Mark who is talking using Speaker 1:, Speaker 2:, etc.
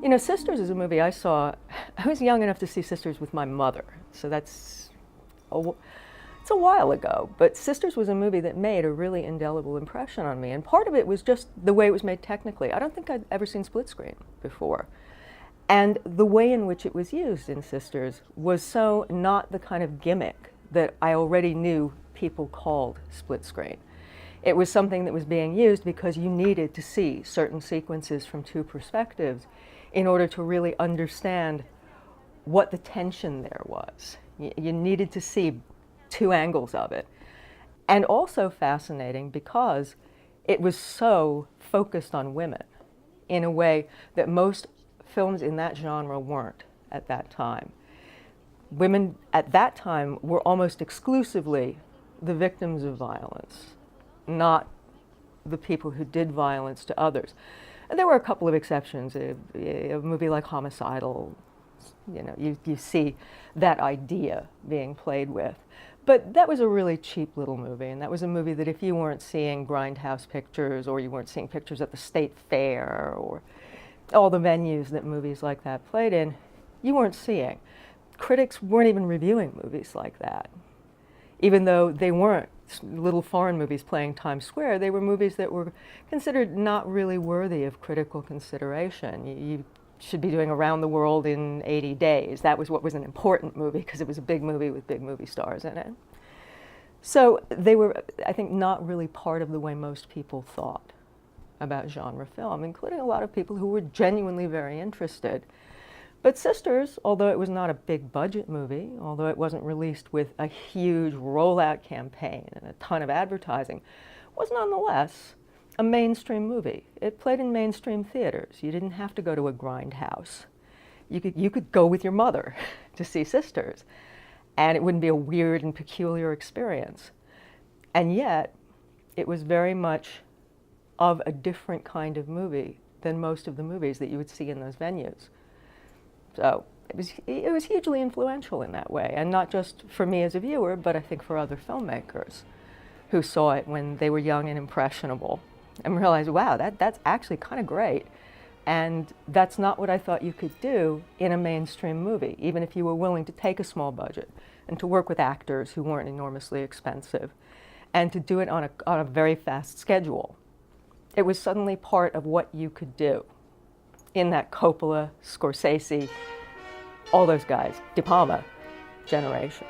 Speaker 1: You know, Sisters is a movie I saw. I was young enough to see Sisters with my mother, so it's a while ago. But Sisters was a movie that made a really indelible impression on me, and part of it was just the way it was made technically. I don't think I'd ever seen split screen before. And the way in which it was used in Sisters was so not the kind of gimmick that I already knew people called split screen. It was something that was being used because you needed to see certain sequences from two perspectives in order to really understand what the tension there was. You needed to see two angles of it. And also fascinating because it was so focused on women in a way that most films in that genre weren't at that time. Women at that time were almost exclusively the victims of violence, not the people who did violence to others. And there were a couple of exceptions. A movie like Homicidal, you know, you see that idea being played with. But that was a really cheap little movie, and that was a movie that if you weren't seeing grindhouse pictures, or you weren't seeing pictures at the state fair, or all the venues that movies like that played in, you weren't seeing. Critics weren't even reviewing movies like that. Even though they weren't little foreign movies playing Times Square, they were movies that were considered not really worthy of critical consideration. You should be doing Around the World in 80 Days. That was what was an important movie because it was a big movie with big movie stars in it. So they were, I think, not really part of the way most people thought about genre film, including a lot of people who were genuinely very interested. But Sisters, although it was not a big budget movie, although it wasn't released with a huge rollout campaign and a ton of advertising, was nonetheless a mainstream movie. It played in mainstream theaters. You didn't have to go to a grindhouse. You could go with your mother to see Sisters, and it wouldn't be a weird and peculiar experience. And yet, it was very much of a different kind of movie than most of the movies that you would see in those venues. So it was hugely influential in that way, and not just for me as a viewer, but I think for other filmmakers who saw it when they were young and impressionable and realized, wow, that's actually kind of great. And that's not what I thought you could do in a mainstream movie, even if you were willing to take a small budget and to work with actors who weren't enormously expensive and to do it on a very fast schedule. It was suddenly part of what you could do in that Coppola, Scorsese, all those guys, De Palma generation.